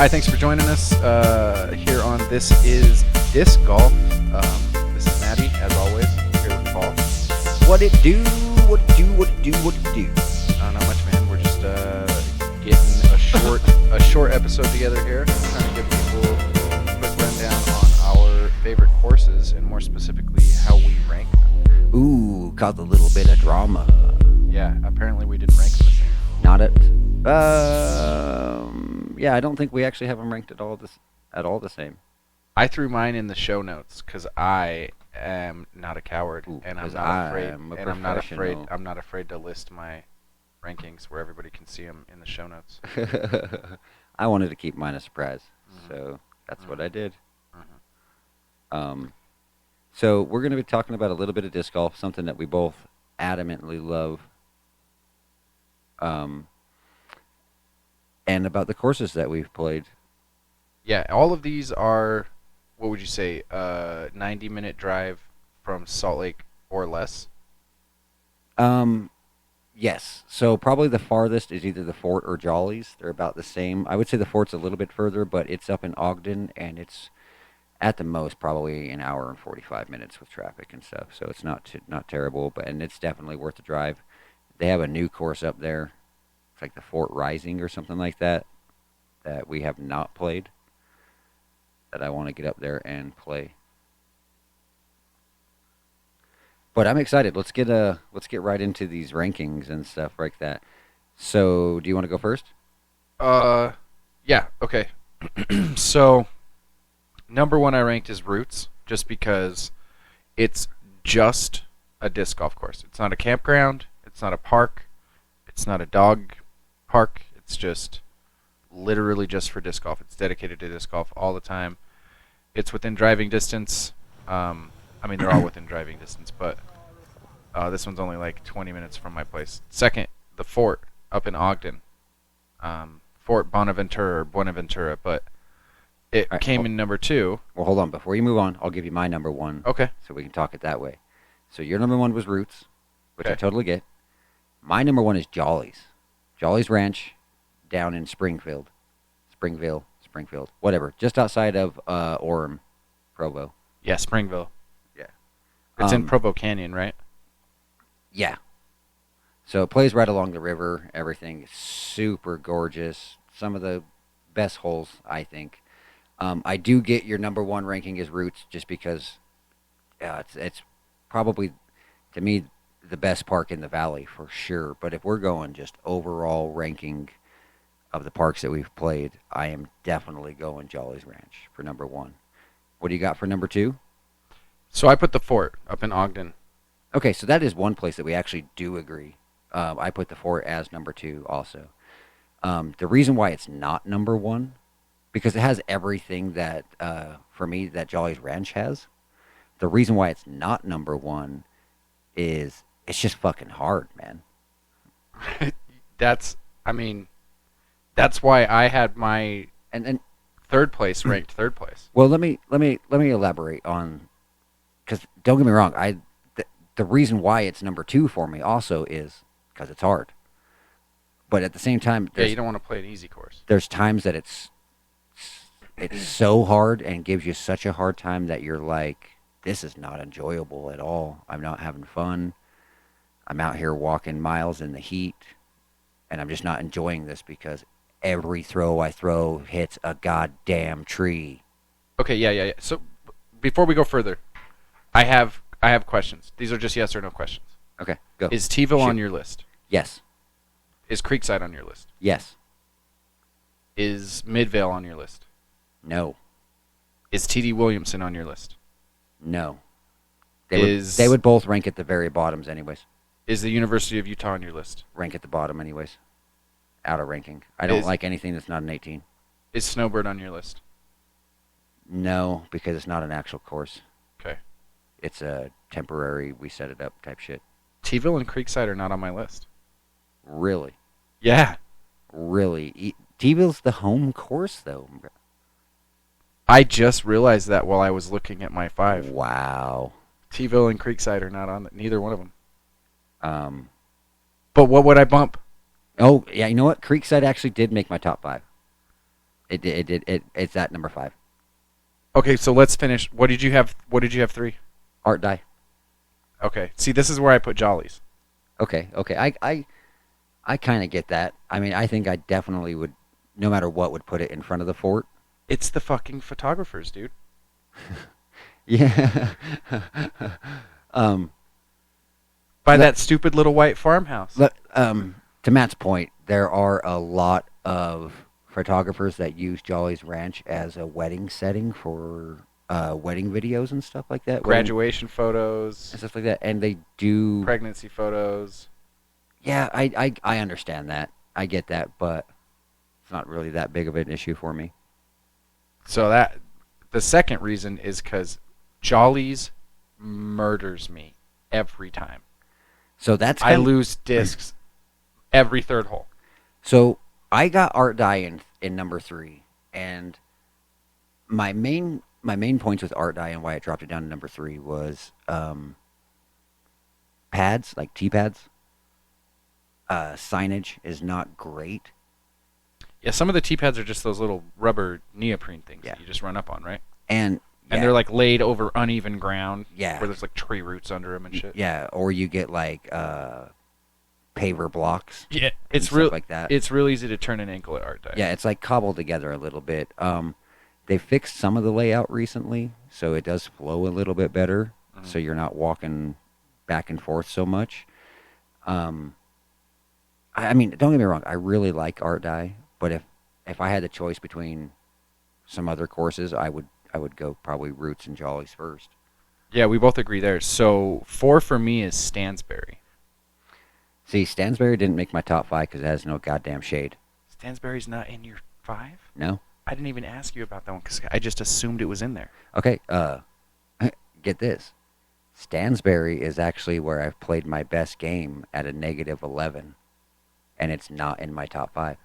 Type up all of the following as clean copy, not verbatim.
Hi, thanks for joining us here on This Is Disc Golf. This is Maddie, as always, here with Paul. What it do? What it do? Not much, man. We're just getting a short episode together here, trying to give people a quick rundown on our favorite courses and more specifically how we rank them. Ooh, caused a little bit of drama. Yeah, apparently we didn't rank them the same. Not it. Yeah, I don't think we actually have them ranked at all the same. I threw mine in the show notes because I am not a coward, and I'm not afraid. And I'm not afraid to list my rankings where everybody can see them in the show notes. I wanted to keep mine a surprise, so that's what I did. So we're going to be talking about a little bit of disc golf, something that we both adamantly love, and about the courses that we've played. Yeah, all of these are, what would you say, 90-minute drive from Salt Lake or less? Yes. So probably the farthest is either the Fort or Jollies. They're about the same. I would say the Fort's a little bit further, but it's up in Ogden, and it's at the most probably an hour and 45 minutes with traffic and stuff. So it's not terrible, and it's definitely worth the drive. They have a new course up there. It's like the Fort Rising or something like that we have not played, that I want to get up there and play. But I'm excited. Let's get right into these rankings and stuff like that. So, do you want to go first? Yeah, okay. So, number one I ranked is Roots, just because it's just a disc golf course. It's not a campground. It's not a park. It's not a dog park. It's just literally just for disc golf. It's dedicated to disc golf all the time. It's within driving distance. I mean, they're all within driving distance, but this one's only like 20 minutes from my place. Second, the Fort up in Ogden. Fort Buenaventura, but it came in number two. Well, hold on. Before you move on, I'll give you my number one. Okay. So we can talk it that way. So your number one was Roots, which I Okay. totally get. My number one is Jollies. Jollies Ranch down in Springville, whatever. Just outside of Orem, Provo. Yeah, Springville. Yeah. It's in Provo Canyon, right? Yeah. So it plays right along the river. Everything is super gorgeous. Some of the best holes, I think. I do get your number one ranking is Roots, just because it's probably, to me, the best park in the valley for sure. But if we're going just overall ranking of the parks that we've played, I am definitely going Jollies Ranch for number one. What do you got for number two? So I put the Fort up in Ogden. Okay, so that is one place that we actually do agree. I put the Fort as number two also. The reason why it's not number one, because it has everything that, for me, that Jollies Ranch has. The reason why it's not number one is it's just fucking hard, man. That's why I had my And third place ranked third place. well, let me elaborate on, because don't get me wrong, the reason why it's number two for me also is because it's hard. But at the same time, Yeah, you don't want to play an easy course. there's times that it's so hard and gives you such a hard time that you're like, this is not enjoyable at all. I'm not having fun. I'm out here walking miles in the heat, and I'm just not enjoying this because every throw I throw hits a goddamn tree. Okay, yeah. So before we go further, I have questions. These are just yes or no questions. Okay, go. Is T-ville Shoot. on your list? Yes. Is Creekside on your list? Yes. Is Midvale on your list? No. Is TD Williamson on your list? No. Is- They would both rank at the very bottoms anyways. Is the University of Utah on your list? Rank at the bottom anyways. Out of ranking. I don't like anything that's not an 18. Is Snowbird on your list? No, because it's not an actual course. Okay. It's a temporary, we set it up type shit. T-ville and Creekside are not on my list. Really? Yeah. Really? T-Ville's the home course, though. I just realized that while I was looking at my 5. Wow. T-ville and Creekside are not on neither one of them. But what would I bump? Oh, yeah, you know what? Creekside actually did make my top 5. It's at number 5. Okay, so let's finish. What did you have? What did you have 3? Art die. Okay. See, this is where I put Jollies. Okay. I kind of get that. I mean, I think I definitely would, no matter what, would put it in front of the fort. It's the fucking photographers, dude. Yeah. um, By Let- that stupid little white farmhouse. but to Matt's point, there are a lot of photographers that use Jolly's Ranch as a wedding setting for wedding videos and stuff like that. Graduation And photos, stuff like that, and they do. pregnancy photos. Yeah, I understand that. I get that, but it's not really that big of an issue for me. So that the second reason is because Jollies murders me every time. So that's I lose discs every third hole. So I got Art Die in number 3, and my main points with Art Die and why it dropped it down to number 3 was pads, like T pads. Signage is not great. Yeah, some of the T-pads are just those little rubber neoprene things Yeah. that you just run up on, right? And And they're like laid over uneven ground. Yeah. Where there's like tree roots under them and shit. yeah, or you get like paver blocks. Yeah, and it's stuff real. like that. It's real easy to turn an ankle at Art Die. Yeah, it's like cobbled together a little bit. They fixed some of the layout recently, so it does flow a little bit better. Mhm. So you're not walking back and forth so much. I mean, don't get me wrong. I really like Art Die, but if I had the choice between some other courses, I would go probably Roots and Jollies first. Yeah, we both agree there. So 4 for me is Stansberry. See, Stansberry didn't make my top 5 because it has no goddamn shade. Stansberry's not in your 5? No. I didn't even ask you about that one because I just assumed it was in there. Okay. Get this. Stansberry is actually where I've played my best game at a -11, and it's not in my top 5.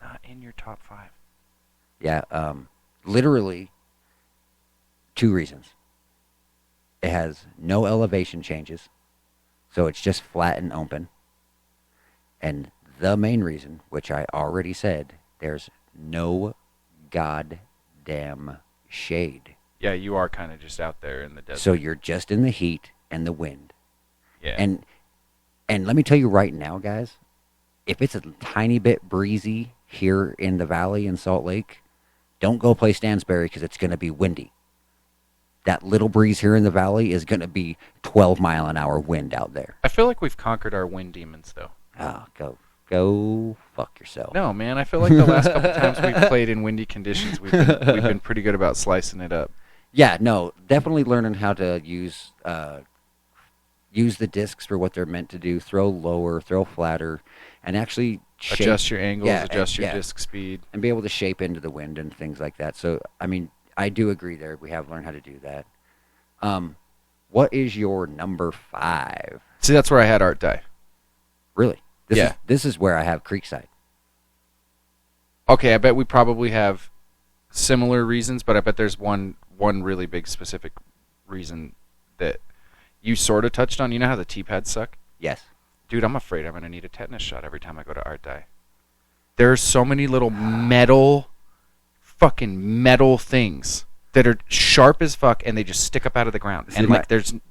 Not in your top 5. Yeah. Literally, 2 reasons. It has no elevation changes, so it's just flat and open. And the main reason, which I already said, there's no goddamn shade. Yeah, you are kind of just out there in the desert. So you're just in the heat and the wind. yeah. And let me tell you right now, guys, if it's a tiny bit breezy here in the valley in Salt Lake, don't go play Stansberry because it's going to be windy. That little breeze here in the valley is going to be 12-mile-an-hour wind out there. I feel like we've conquered our wind demons, though. Oh, go fuck yourself. No, man. I feel like the last couple times we've played in windy conditions, we've been pretty good about slicing it up. Yeah, no, definitely learning how to use the discs for what they're meant to do. Throw lower, throw flatter, and actually Adjust your angles, yeah, adjust your yeah. disc speed. and be able to shape into the wind and things like that. So, I mean, I do agree there. We have learned how to do that. What is your number 5? See, that's where I had Art Die. Really? Yeah. This is where I have Creekside. Okay, I bet we probably have similar reasons, but I bet there's one really big specific reason that you sort of touched on. You know how the T-pads suck? Yes. Dude, I'm afraid I'm going to need a tetanus shot every time I go to Art Die. There's so many little fucking metal things that are sharp as fuck, and they just stick up out of the ground. See, And my-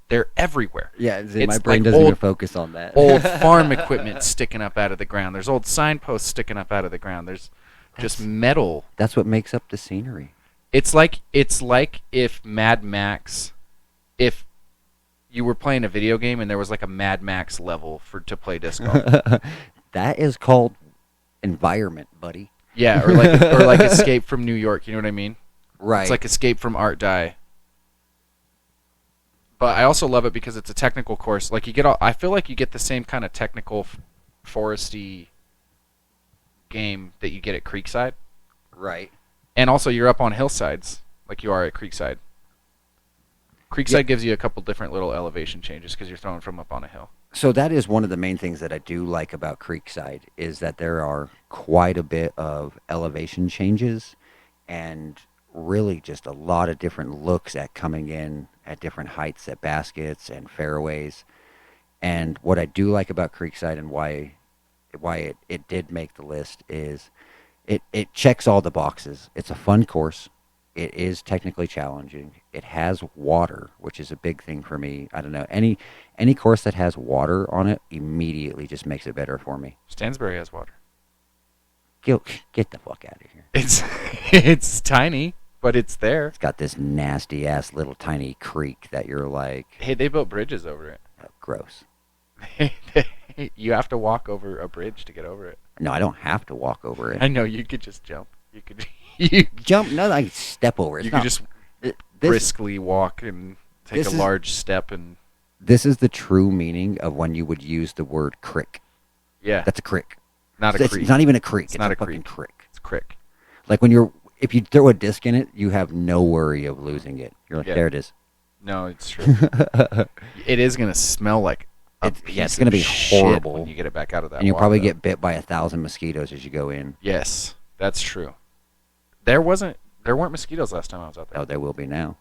they're everywhere. Yeah, It's my brain like doesn't even old- focus on that. Old farm equipment sticking up out of the ground. There's old signposts sticking up out of the ground. There's just metal. That's what makes up the scenery. It's like if Mad Max, if you were playing a video game and there was like a Mad Max level to play disc golf. That is called environment, buddy. Yeah, or like Escape from New York. You know what I mean? Right. It's like Escape from Art Die. But I also love it because it's a technical course. Like I feel like you get the same kind of technical, foresty game that you get at Creekside, right. and also you're up on hillsides like you are at Creekside. Creekside Yeah. gives you a couple different little elevation changes because you're throwing from up on a hill. So that is one of the main things that I do like about Creekside is that there are quite a bit of elevation changes and really just a lot of different looks at coming in at different heights at baskets and fairways. And what I do like about Creekside and why it did make the list is it checks all the boxes. It's a fun course. It is technically challenging. It has water, which is a big thing for me. I don't know, any course that has water on it immediately just makes it better for me. Stansbury has water. Get the fuck out of here. It's tiny, but it's there. It's got this nasty ass little tiny creek that you're like, Hey, they built bridges over it. oh, gross. You have to walk over a bridge to get over it. No, I don't have to walk over it. I know, you could just jump. You could you, Jump? No, I can step over it. you It's could not- just this, briskly walk and take this a is- large step and This is the true meaning of when you would use the word crick. yeah, That's a crick. not a It's creek. not even a creek. It's It's, not a a fucking creek. crick. It's crick. Like if you throw a disc in it, you have no worry of losing it. You're like, Yeah. there it is. No, it's true. It is gonna smell like It's gonna be horrible. when you get it back out of that. And you'll water, probably though. get bit by 1,000 mosquitoes as you go in. Yes, that's true. There weren't mosquitoes last time I was out there. Oh, there will be now.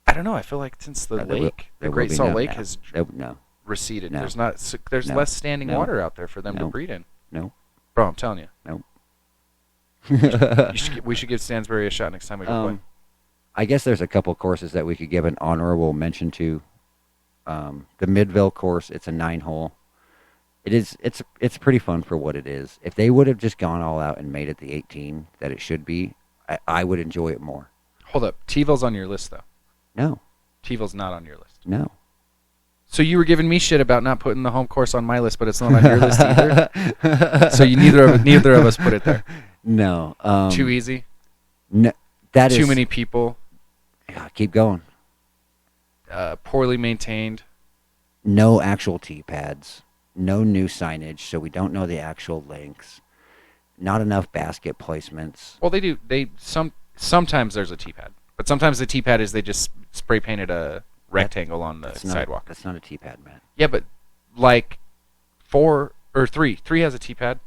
I don't know. I feel like since the There will- lake, there the will Great be Salt no- Lake no. has No. receded. No. There's No. less standing No. water out there for them to No. breed in. No. Bro, I'm telling you. No. We should give Stansbury a shot next time we go play. I guess there's a couple courses that we could give an honorable mention to. The Midville course, it's a 9-hole. It's pretty fun for what it is. If they would have just gone all out and made it the 18 that it should be, I would enjoy it more. Hold up. T-Ville's on your list, though. No. T-Ville's not on your list. No. So you were giving me shit about not putting the home course on my list, but it's not on your list either? So neither of us put it there. No. Too easy? No, that is Too many people? Yeah, keep going. Poorly maintained? No actual tee pads. No new signage, so we don't know the actual lengths. Not enough basket placements. Well, they do. Sometimes there's a T-pad. But sometimes the T-pad is they just spray painted a rectangle on the sidewalk. That's not a tee pad, man. Yeah, but like 4 or 3. 3 has a T-pad.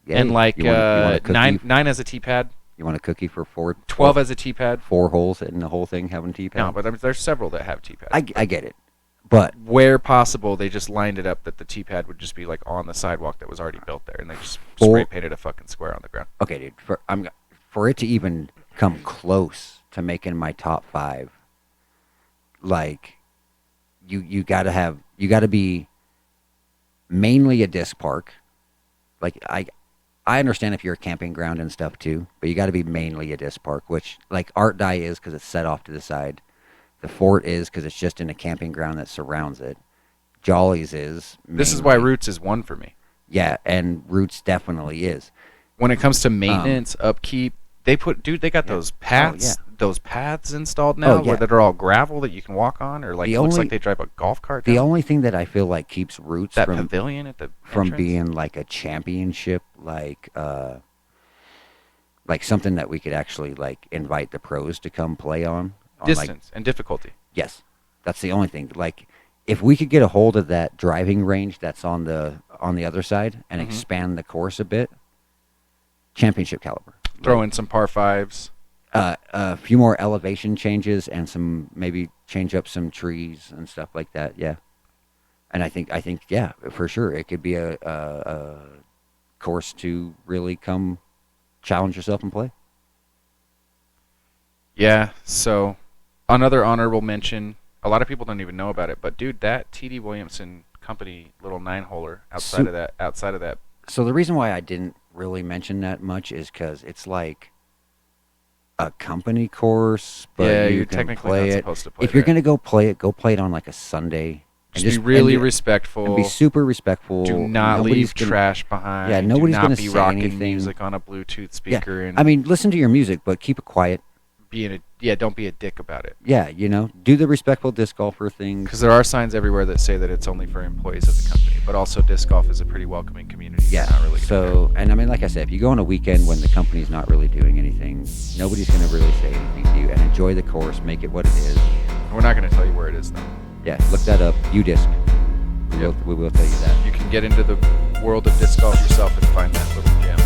Yeah, And like you want a cookie, 9 has a T-pad. You want a cookie for 12 has a T-pad. 4 holes in the whole thing having tee pad? No, but there's several that have T-pads. I get it. But Where possible, they just lined it up that the T-pad would just be like on the sidewalk that was already built there, and they just spray painted a fucking square on the ground. okay, dude, for it to even come close to making my top 5, like you got to be mainly a disc park. Like I understand if you're a camping ground and stuff too, but you got to be mainly a disc park, which like Art Die is because it's set off to the side. The Fort is because it's just in a camping ground that surrounds it. Jolly's is. This is why mainly- Roots is one for me. Yeah, and Roots definitely is. When it comes to maintenance, upkeep, they got those paths, yeah. those paths installed now yeah. that are all gravel that you can walk on, or like The it looks only- like they drive a golf cart. The down. only thing that I feel like keeps Roots that from pavilion at the from entrance. being like a championship, like something that we could actually like invite the pros to come play on like, distance and difficulty. yes, that's the only thing. Like, if we could get a hold of that driving range that's on the other side and Mhm. expand the course a bit, championship caliber. Throw in some par fives. A few more elevation changes and some maybe change up some trees and stuff like that. Yeah, and I think yeah, for sure it could be a course to really come challenge yourself and play. Yeah. So another honorable mention. A lot of people don't even know about it, but dude, that T.D. Williamson Company little 9-holer outside of that. So the reason why I didn't really mention that much is because it's like a company course, but Yeah, you you're can technically play not it. supposed to play If you're there. gonna go play it on like a Sunday. And Just be really and respectful. be super respectful. Do not Nobody's leave gonna- trash behind. Yeah, nobody's Do gonna not be say rocking anything. music on a Bluetooth speaker. And I mean, listen to your music, but keep it quiet. don't be a dick about it. Yeah, do the respectful disc golfer thing. Because there are signs everywhere that say that it's only for employees of the company, but also disc golf is a pretty welcoming community. Yeah. It's not really So, and I mean, like I said, if you go on a weekend when the company's not really doing anything, nobody's gonna really say anything to you. And enjoy the course, make it what it is. we're not going to tell you where it is, though. Yeah, look that up. UDisc. We will tell you that. You can get into the world of disc golf yourself and find that little gem.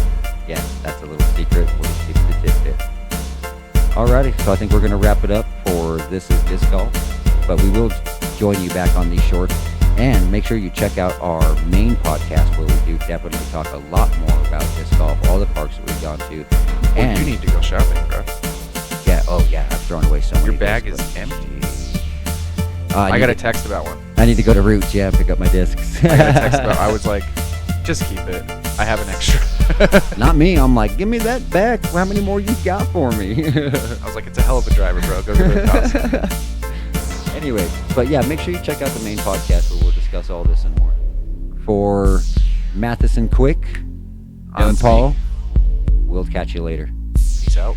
Yeah, that's a little secret. We'll just keep the tidbit. Alrighty, so I think we're going to wrap it up for This is Disc Golf. But we will join you back on these shorts And make sure you check out our main podcast where we do definitely talk a lot more about disc golf, all the parks that we've gone to. Well, And you need to go shopping, bro. yeah, I've thrown away so many. Your bag discs, is empty. but, I need got a to- text about one. I need to go to Roots, pick up my discs. I got a text about. I was like, just keep it. I have an extra. Not me. I'm like, give me that back. How many more you got for me? I was like, it's a hell of a driver, bro. Go get it tossed. Anyway, but yeah, make sure you check out the main podcast where we'll discuss all this and more. For Matheson Quick, Yeah, I'm that's Paul. We'll catch you later. Peace out.